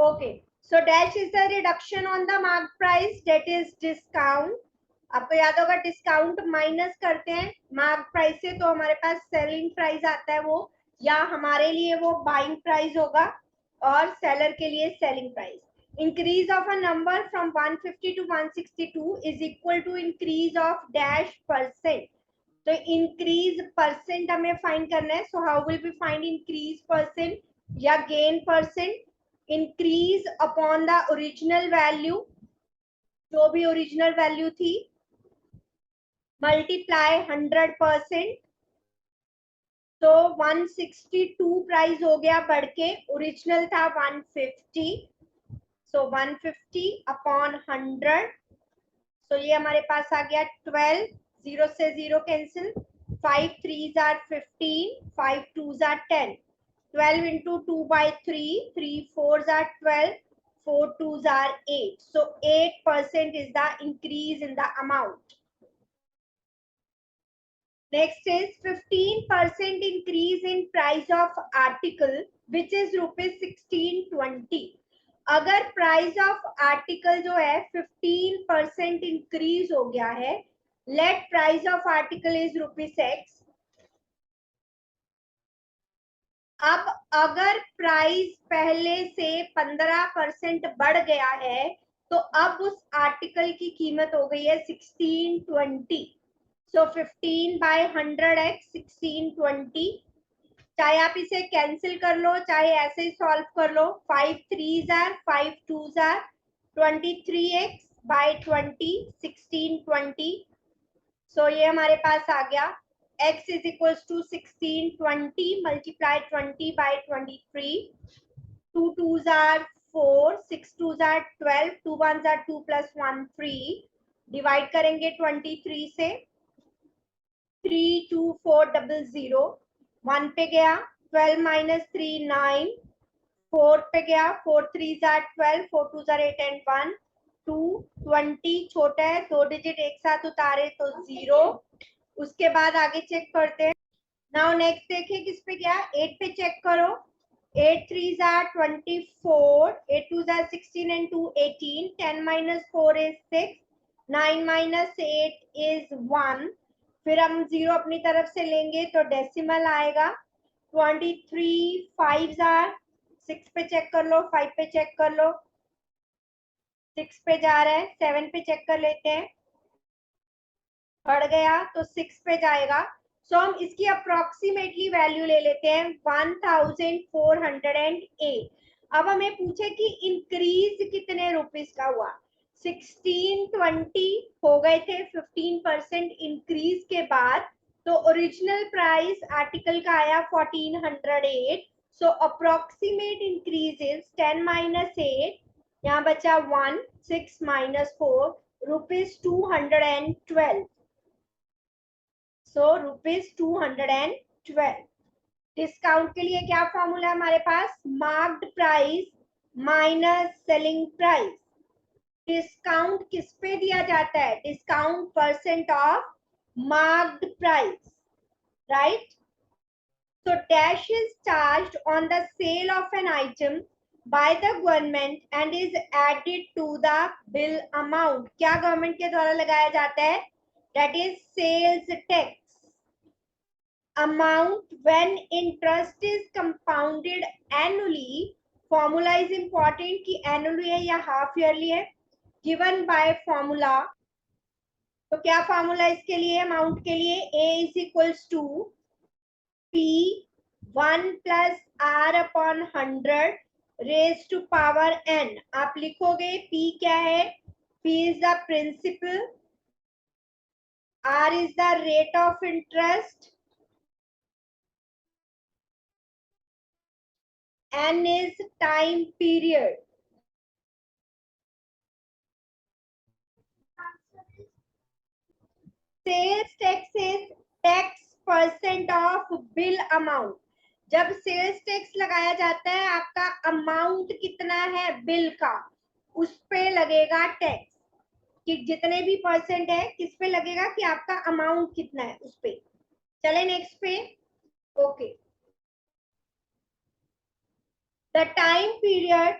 Okay, so dash is the reduction on the marked price, that is discount. आपको याद होगा discount minus करते हैं मार्क प्राइस से, तो हमारे पास सेलिंग प्राइस आता है वो, या हमारे लिए वो बाइंग प्राइस होगा और सेलर के लिए selling price. Increase of a number from 150 to 162 is equal to increase of dash percent. तो इंक्रीज परसेंट हमें फाइंड करना है. So how will be find increase percent या gain percent? Increase upon the original value, जो भी original value थी, multiply 100%. तो 162 price हो गया बढ़ के, ओरिजिनल था 150. सो 150 अपॉन 100. तो ये हमारे पास आ गया 12. 0 से 0 cancel. 5 3s are 15, 5 2s are 10. 12 into 2 by 3, 3 4s are 12, 4 2s are 8. So 8% is the increase in the amount. Next is 15% increase in price of article, which is rupees 1620. अगर प्राइस ऑफ आर्टिकल जो है 15% increase हो गया है, late price of article is ₹X. अब अगर price पहले से 15% बढ़ गया है, तो अब उस आर्टिकल की कीमत हो गई है 1620. सो 15/100x 1620. चाहे आप इसे कैंसिल कर लो, चाहे ऐसे ही सॉल्व कर लो. 5 3s are 5 2s are 23x by 20 1620. सो ये हमारे पास आ गया x is equals to 1620 multiply 20 by 23. 2 2s are 4, 6 2s are 12, 2 1s are 2 plus 1 3. Divide करेंगे 23 से. 32400. 1 पे गया. 12 minus 3 9. 4 पे गया. 4 3s are 12, 4 2s are 8 and 1 2. 20 छोटा है, 2 डिजिट एक साथ उतारे तो 0. उसके बाद आगे चेक करते हैं. नाउ नेक्स्ट देखिए किस पे गया. 8 पे चेक करो. 8 3s are 24, 8 2s are 16 and 2 18. 10 minus 4 is 6, 9 minus 8 is 1. फिर हम 0 अपनी तरफ से लेंगे तो डेसिमल आएगा. 23 5s are 6 पे चेक कर लो, 5 पे चेक कर लो, 6 पे जा रहा है. 7 पे चेक कर लेते हैं, बढ़ गया तो 6 पे जाएगा. सो हम इसकी अप्रोक्सीमेटली वैल्यू ले लेते हैं 1408. अब हमें पूछे कि इंक्रीज कितने रुपीस का हुआ. 1620 हो गए थे 15% इंक्रीज के बाद. तो ओरिजिनल प्राइस आर्टिकल का आया 1408. सो अप्रोक्सीमेट इंक्रीज इज 10 minus 8. यहाँ बचा 1. 6 minus 4 ₹212. सो ₹212. डिस्काउंट के लिए क्या फॉर्मूला है हमारे पास? Marked price minus selling price. Discount किस पे दिया जाता है? Discount percent of marked price, right? So dash is charged on the sale of an item by the government and is added to the bill amount. क्या government के द्वारा लगाया जाता है? That is sales tax. Amount when interest is compounded annually. Formula is important कि annually है या half yearly है. Given by formula. तो क्या फॉर्मूला इसके लिए, अमाउंट के लिए? A is equals to P 1 plus R upon 100 raised to power n. आप लिखोगे P क्या है? P is the principal, R is the rate of interest, N is time period. Sales tax is tax percent of bill amount. जब sales tax लगाया जाता है, आपका amount कितना है बिल का, उस पे लगेगा टैक्स. कि जितने भी परसेंट है किस पे लगेगा, कि आपका अमाउंट कितना है उस पे. चले नेक्स्ट पे. Okay. The time period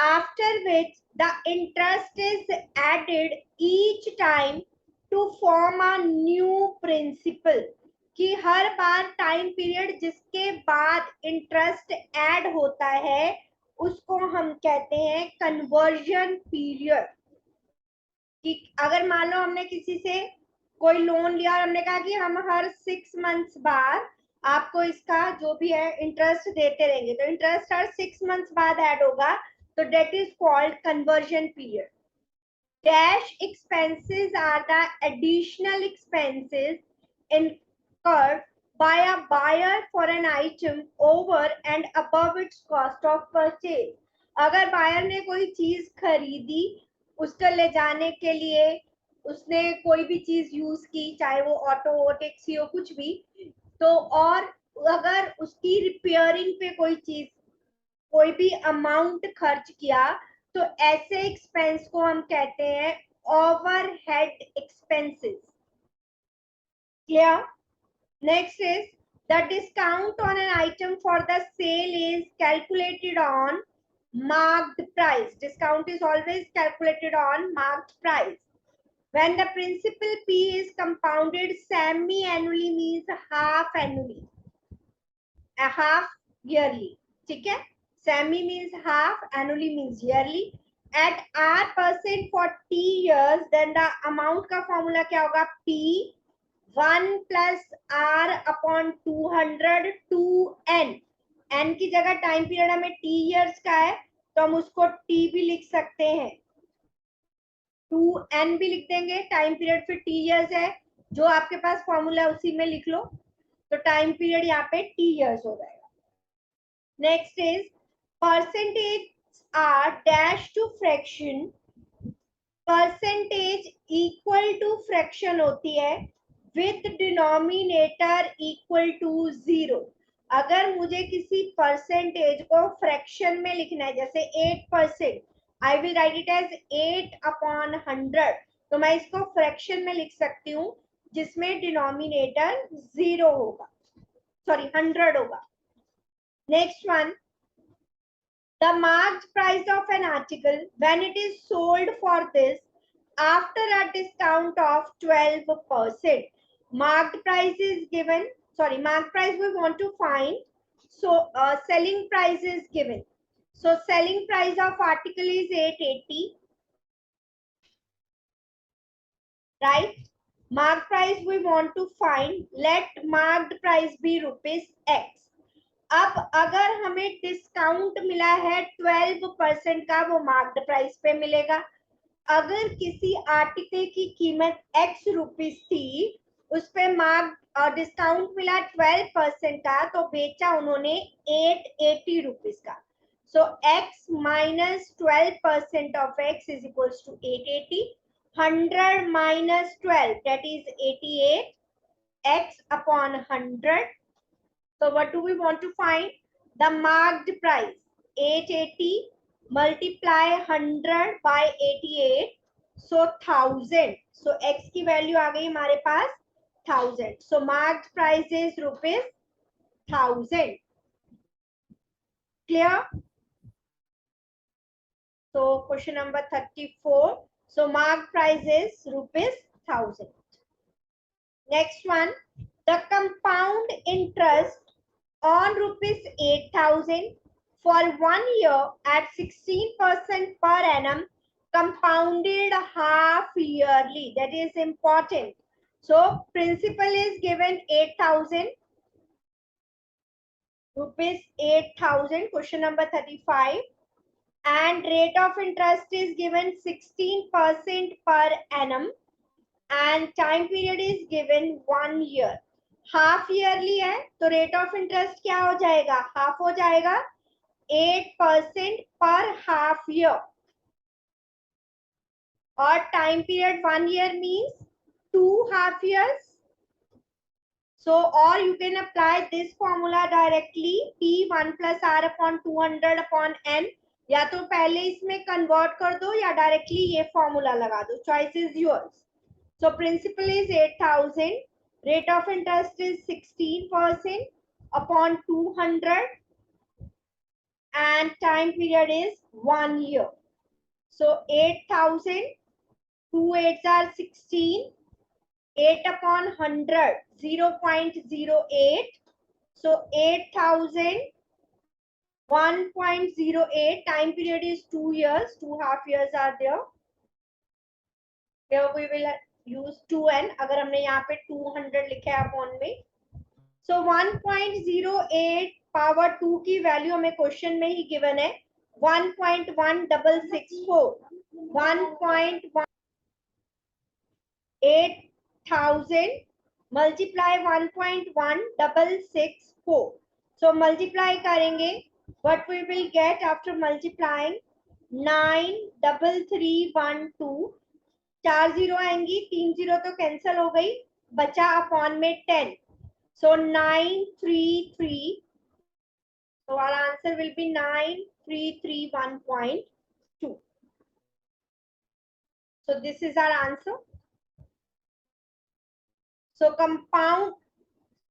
after which the interest is added each time to form a new principal, कि हर बार टाइम पीरियड जिसके बाद इंटरेस्ट ऐड होता है उसको हम कहते हैं कन्वर्जन पीरियड। कि अगर मान लो हमने किसी से कोई लोन लिया और हमने कहा कि हम हर 6 मंथ्स बाद आपको इसका जो भी है इंटरेस्ट देते रहेंगे, तो इंटरेस्ट हर 6 मंथ्स बाद ऐड होगा, तो that is called conversion period. Dash expenses are the additional expenses incurred by a buyer for an item over and above its cost of purchase. अगर बायर ने कोई चीज खरीदी, उसको ले जाने के लिए उसने कोई भी चीज यूज की, चाहे वो ऑटो हो, टैक्सी हो, कुछ भी, तो और अगर उसकी रिपेयरिंग पे कोई चीज कोई भी अमाउंट खर्च किया, तो ऐसे एक्सपेंस को हम कहते हैं overhead expenses. Clear? Next is the discount on an item for the sale is calculated on marked price. Discount is always calculated on marked price. When the principal P is compounded semi-annually means half annually, half yearly. ठीक है? Semi means half, annually means yearly. At R% for T years, then the amount का formula क्या होगा? P 1 plus R upon 200 2N. N की जगह time period हमें T years का है, तो हम उसको T भी लिख सकते हैं, 2N भी लिख देंगे, टाइम पीरियड फिर T years है, जो आपके पास फॉर्मूला उसी में लिख लो, तो टाइम पीरियड यहाँ पे T years हो जाएगा। Next is percentage are dash to fraction. Percentage equal to fraction होती है विथ डिनोमिनेटर इक्वल टू 0। अगर मुझे किसी परसेंटेज को फ्रैक्शन में लिखना है, जैसे 8%, I will write it as 8 upon 100, तो मैं इसको फ्रैक्शन में लिख सकती हूँ जिसमें डिनोमिनेटर 0 होगा, सॉरी 100 होगा। Next one, the marked price of an article when it is sold for this after a discount of 12%. Marked price is given, sorry, marked price we want to find. So selling price is given. So selling price of article is 880, right? Marked price we want to find. Let marked price be rupees X. अब अगर हमें discount मिला है 12% का, वो marked price पे मिलेगा। अगर किसी आर्टिकल की कीमत x रुपीस थी, उस पे मार्क डिस्काउंट मिला 12% का, तो बेचा उन्होंने 880 रुपीस का। So x minus 12% of x is equals to 880, 100 minus 12 that is 88, x upon 100. So what do we want to find? The marked price 880 multiply 100 by 88, so 1000. So x की value आ गई हमारे पास 1000. So marked price is rupees 1000. Clear? So question number 34. So marked price is rupees 1000. Next one, the compound interest on rupees 8,000 for 1 year at 16% per annum, compounded half yearly. That is important. So principal is given 8,000 rupees, 8,000. Question number 35. And rate of interest is given 16% per annum, and time period is given 1 year. Half yearly है, तो rate of interest क्या हो जाएगा? Half हो जाएगा, 8% पर half year, और time period 1 year means 2 half years. So or you can apply this formula directly, P1 plus R upon 200 upon N. या तो पहले इसमें कन्वर्ट कर दो या डायरेक्टली ये फॉर्मूला लगा दो, choice is yours. So principal is 8,000, rate of interest is 16% upon 200, and time period is 1 year. So 8,000, 2 8s are 16, 8 upon 100, 0.08. So 8,000, 1.08, time period is 2 years, 2.5 years are there. Here we will use 2n, अगर हमने यहाँ पे 200 लिखा है upon में. So 1.08 power 2 की value हमें question में ही गिवन है 1.1664. 8,000 multiply 1.1664. So multiply करेंगे, what we will get after multiplying 93312. 4 zero आएंगी, 3 जीरो तो कैंसिल हो गई, बचा अपॉन में 10. So 933. So our answer will be 9331.2. So this is our answer. So compound,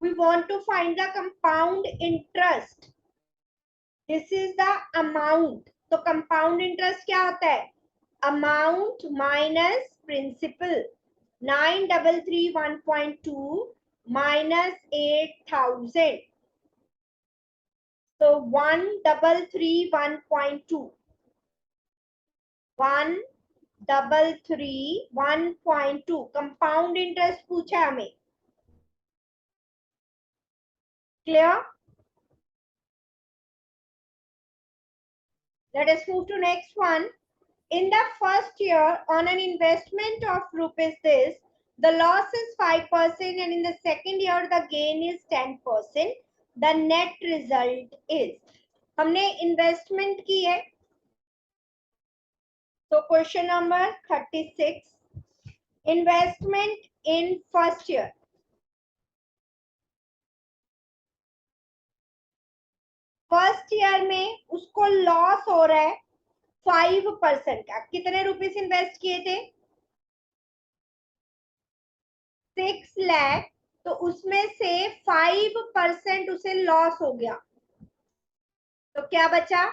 we want to find the compound interest. This is the amount. So compound interest क्या होता है? Amount minus principal. 9331.2 minus 8,000. So 1331.2. 1331.2. Compound interest पूछा हमें. Clear? Let us move to next one. In the first year, on an investment of rupees this, the loss is 5%, and in the second year, the gain is 10%. The net result is. हमने investment की है. So question number 36. Investment in first year. First year में उसको loss हो रहा है 5% का. कितने रुपीस इन्वेस्ट किए थे? 6 लाख. तो उसमें से 5% उसे लॉस हो गया. तो क्या बचा?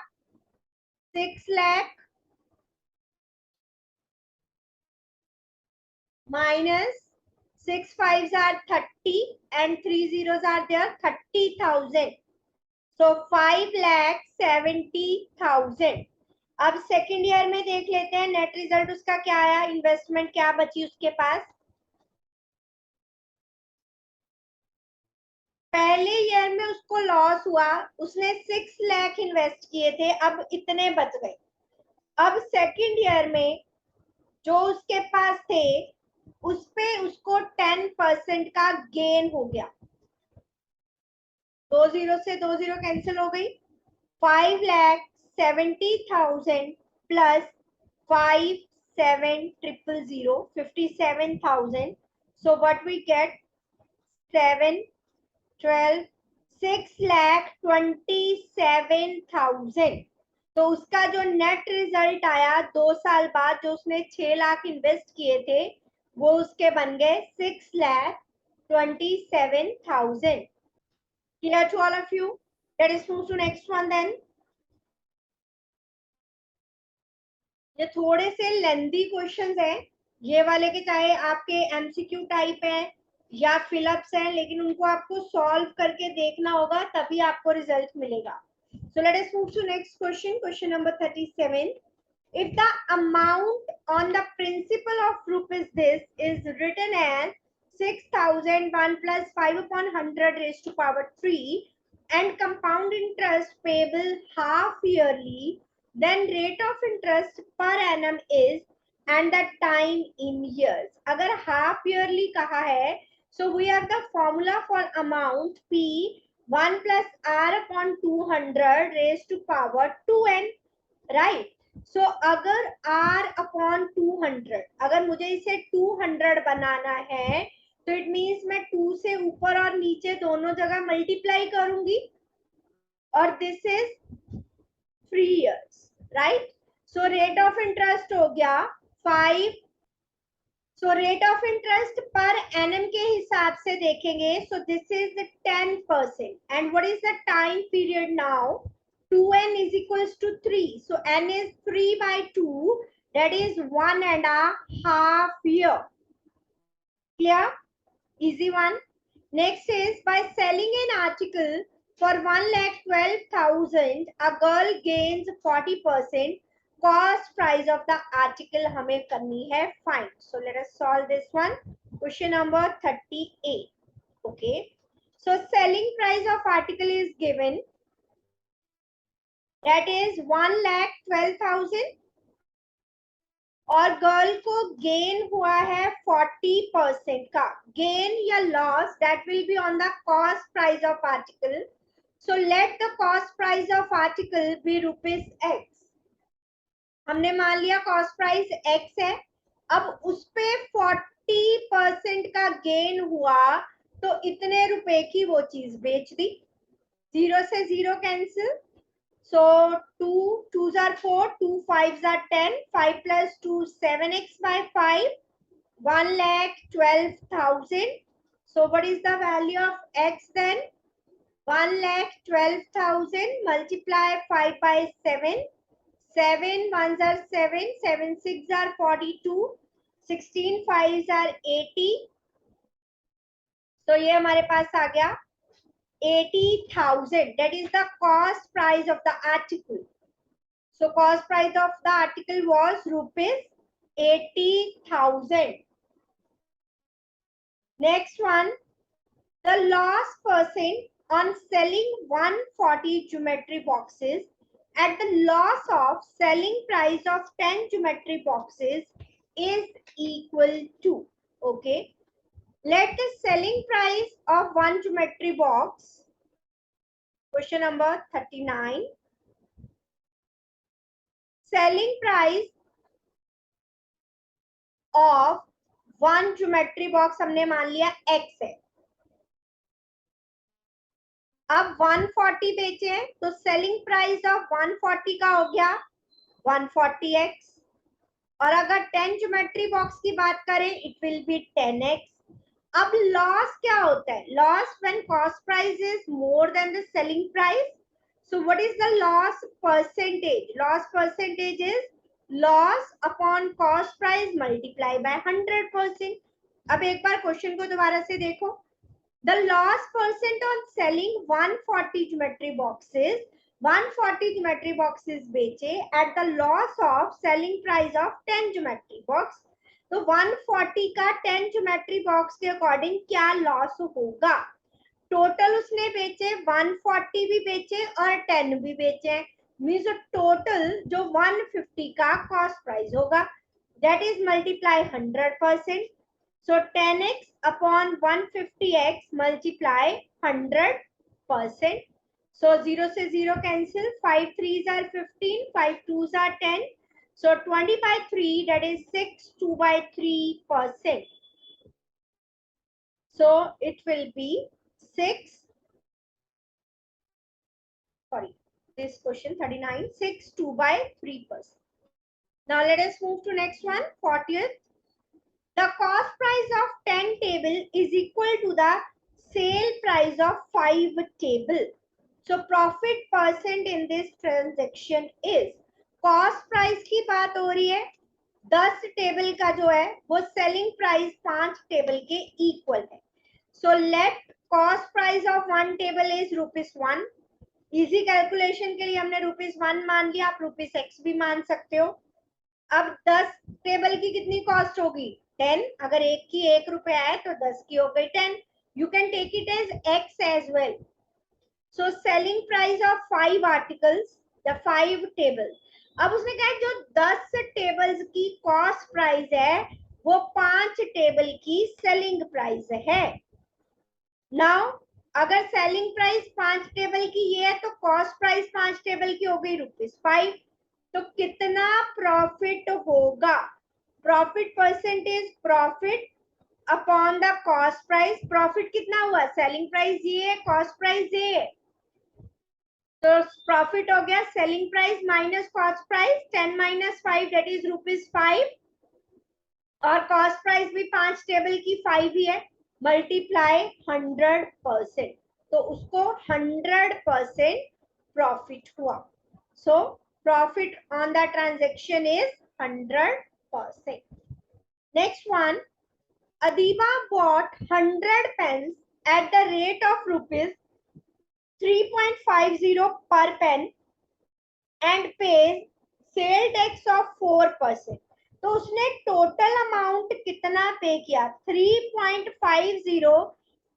6 lakh minus 6 5s are 30 and 3 zeros are there, 30,000. So 5,70,000. अब सेकेंड ईयर में देख लेते हैं नेट रिजल्ट उसका क्या आया, इन्वेस्टमेंट क्या बची उसके पास. पहले ईयर में उसको लॉस हुआ, उसने 6 लाख इन्वेस्ट किए थे, अब इतने बच गए. अब सेकेंड ईयर में जो उसके पास थे उस पे उसको 10% का गेन हो गया. 2 जीरो से 2 जीरो कैंसिल हो गई. 5,70,000 plus 5,7,000, 57,000. So what we get? 7, 12, 6,27,000. तो उसका जो नेट रिजल्ट आया 2 साल बाद, जो उसने 6 लाख इन्वेस्ट किए थे, वो उसके बन गए 6,27,000. Clear to all of you? Let us move to next one then. ये थोड़े से लेंथी क्वेश्चंस हैं, ये वाले के चाहे आपके एमसीक्यू टाइप हैं या फिलअप्स हैं, लेकिन उनको आपको सॉल्व करके देखना होगा, तभी आपको रिजल्ट मिलेगा. So let us move to next question. Question number 37. If the amount on the principal of rupees this is written as 6,001 plus 5 upon 100 raised to power 3 and compound interest payable half yearly, then rate of interest per annum is and the time in years. अगर half yearly कहा है, so we have the formula for amount P 1 plus R upon 200 raised to power 2n, right? So अगर R upon 200, अगर मुझे इसे 200 बनाना है, तो it means मैं 2 से ऊपर और नीचे दोनों जगह मल्टीप्लाई करूंगी, और this is 3 years, right? So rate of interest हो गया 5. So rate of interest per annum के हिसाब से देखेंगे, so this is 10%. And what is the time period now? 2n is equals to 3. So n is 3 by 2. That is 1.5 year. Clear? Easy one. Next is by selling an article for 1,12,000, a girl gains 40%. Cost price of the article हमें करनी है find. So let us solve this one. Question number 38. Okay. So selling price of article is given. That is 1,12,000. और girl को gain हुआ है 40% का. Gain या loss that will be on the cost price of article. So let the cost price of article be ₹x. हमने मान लिया cost price x है. अब उस पे 40% का गेन हुआ तो इतने रुपए की वो चीज बेच दी. 0 से 0 cancel. So 2 2s are 4, 2 5s are 10, 5 plus 2 7x by 5, 1,12,000. So what is the value of x then? 1,12,000 multiply 5 by 7. 7 1s are 7, 7 6 are 42, 16 5s are 80. So ये हमारे पास आ गया 80,000. That is the cost price of the article. So cost price of the article was ₹80,000. Next one, the loss percent on selling 140 geometry boxes at the loss of selling price of 10 geometry boxes is equal to. Okay. Let the selling price of one geometry box. Question number 39. Selling price of one geometry box हमने मान लिया x है. अब 140 बेचे हैं तो selling price of 140 का हो गया 140x. और अगर 10 ज्योमेट्री बॉक्स की बात करें इट विल बी 10x. अब लॉस क्या होता है? Loss when cost price is more than the selling price. So what is the loss percentage? Loss percentage is loss upon cost price multiply by 100%. अब एक बार क्वेश्चन को दोबारा से देखो. The loss percent on selling 140 geometry boxes. 140 geometry boxes बेचे at the loss of selling price of 10 geometry box. तो 140 का 10 ज्योमेट्री बॉक्स के अकॉर्डिंग क्या लॉस होगा? टोटल उसने बेचे 140 भी बेचे और 10 भी बेचे. मीन्स टोटल जो 150 का कॉस्ट प्राइस होगा that is multiply 100%. So 10x upon 150x multiply 100%. सो 0 से 0 cancel. 5 3s are 15, 5 2s are 10. So 20 by 3 that is 6, 2 by 3%. So it will be 6. Sorry, this question 39, 6, 2 by 3%. Now let us move to next one, 40th. The cost price of 10 table is equal to the sale price of 5 table. So profit percent in this transaction is. Cost price की बात हो रही है. 10 table का जो है वो selling price 5 table के इक्वल है. So let cost price of 1 table is ₹1. Easy calculation के लिए हमने ₹1 मान लिया. आप ₹x भी मान सकते हो. अब 10 टेबल की कितनी कॉस्ट होगी? 10. अगर एक की ₹1 है तो 10 की हो गई 10. You can take it as x as well. So selling price of 5 articles, the 5 tables. अब उसने कहा जो 10 टेबल्स की कॉस्ट प्राइस है वो 5 टेबल की सेलिंग प्राइस है. नाउ अगर सेलिंग प्राइस 5 टेबल की ये है तो कॉस्ट प्राइस 5 टेबल की हो गई ₹5. तो कितना प्रॉफिट होगा? Profit percentage profit upon the cost price. Profit कितना हुआ? सेलिंग प्राइस ये है, कॉस्ट प्राइस ये है. तो प्रॉफिट हो गया selling price minus cost price. 10 minus 5 that is ₹5. और कॉस्ट प्राइस भी 5 टेबल की 5 ही है. मल्टीप्लाई 100%. तो उसको 100% प्रॉफिट हुआ. So profit on the transaction is 100%. Next one, Adiba bought 100 pens at the rate of rupees 3.50 per pen and pays sale tax of 4%. तो उसने total amount कितना पे किया? 3.50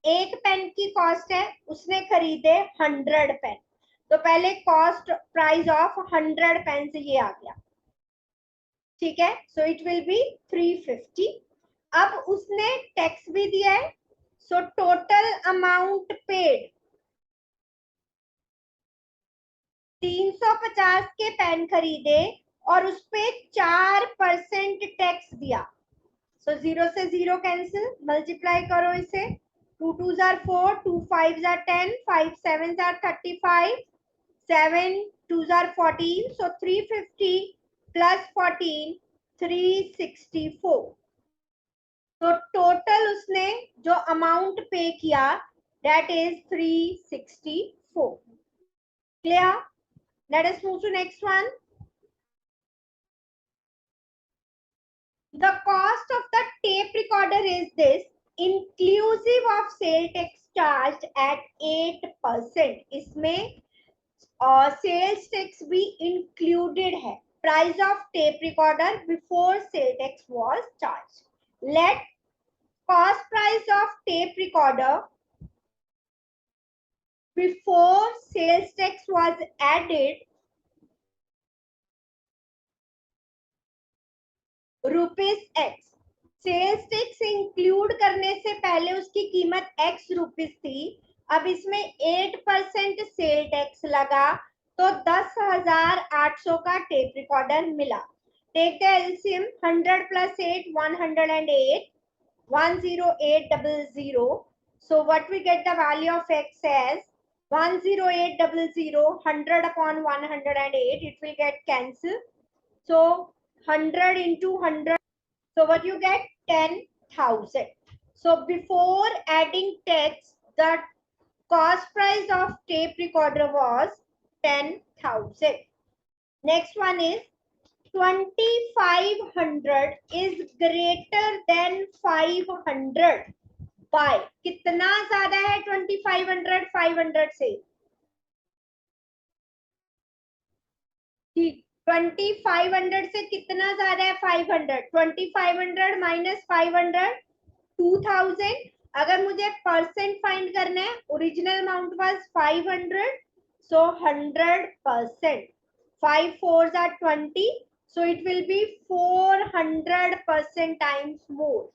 एक पेन की कॉस्ट है, उसने खरीदे 100 पेन. तो पहले कॉस्ट प्राइस ऑफ 100 पेन से ये आ गया. ठीक है, सो इट विल बी 350. अब उसने टैक्स भी दिया है, सो टोटल अमाउंट पेड 350 के पेन खरीदे और उस पे 4% टैक्स दिया. सो 0 से 0 कैंसिल, मल्टीप्लाई करो इसे. 2 2s are 4, 2 5s are 10, 5 7s are 35, 7 2s are 14. So 350 plus 14, 364. तो टोटल उसने जो अमाउंट पे किया that is 364. Clear? Let us move to next one. The cost of the tape recorder is this, inclusive of sale tax charge at 8%. इसमें sales tax भी included है. Price of tape recorder before sale tax was charge. Let cost price of tape recorder before sales tax was added rupees x. Sales tax include करने से पहले उसकी कीमत x rupees थी. अब इसमें 8% सेल टैक्स लगा तो 10,800 का टेप रिकॉर्डर मिला. Take the LCM. 100 plus 8, 108. 10800. So what we get the value of x as 10800. 100 upon 108, it will get cancel. So 100 into 100. So what you get? 10,000. So before adding tax, the cost price of tape recorder was 10,000. Next one is 2500 is greater than 500 by कितना ज्यादा है 2500 500 से? 2500 से कितना ज्यादा है 500? 2500 minus 500 2000. अगर मुझे परसेंट फाइंड करना है, original amount was 500, so 100%. 5 4s are 20. So it will be 400% times more.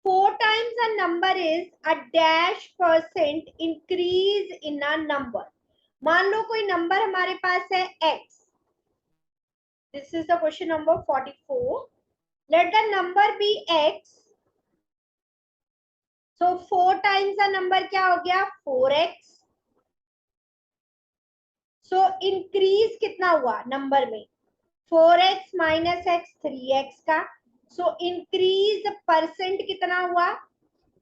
4 times a number is a dash percent increase in a number. मान लो कोई नंबर हमारे पास है x. This is the question number 44. Let the number be x. So 4 times a number क्या हो गया? 4x. So increase कितना हुआ number में? 4x minus x 3x का. So increase परसेंट कितना हुआ?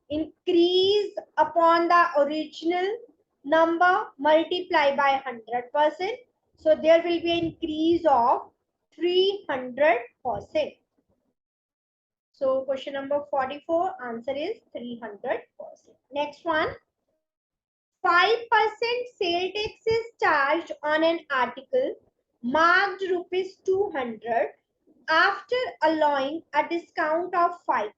Increase upon the original number multiply by 100%. So there will be an increase of 300%. So question number 44, answer is 300%. Next one, 5% sale tax is charged on an article marked rupees 200 after allowing a discount of 5%.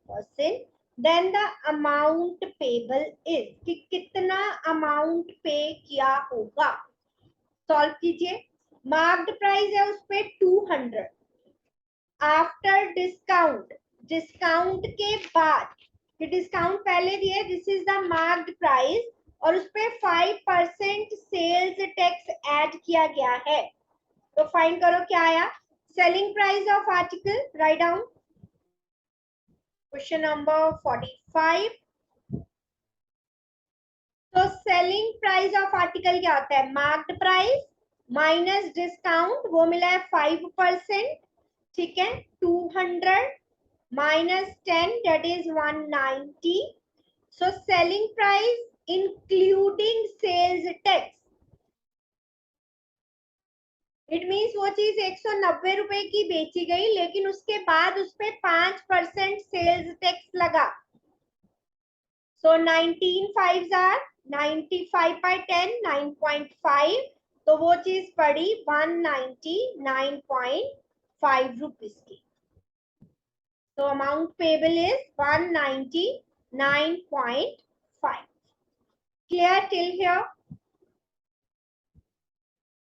Then the amount payable is कि कितना amount pay किया होगा. Solve कीजिए. Marked price है उस पे 200. After discount, discount के बाद, डिस्काउंट पहले दिए, this is the marked price और उस पे 5% सेल्स टैक्स ऐड किया गया है. तो फाइंड करो क्या आया. Selling price of article, write down. Question number 45. तो सेलिंग प्राइस ऑफ आर्टिकल क्या होता है? मार्क्ड प्राइस माइनस डिस्काउंट, वो मिला है 5%. ठीक है, 200 minus 10 that is 190. So selling price including sales tax it means वो चीज 190 रुपए की बेची गई, लेकिन उसके बाद उस पे 5% सेल्स टैक्स लगा। सो 19 5 आर 95 by 10 9.5, तो वो चीज पड़ी 199.5 रुपीज की। तो amount payable is 199.5। Clear till here?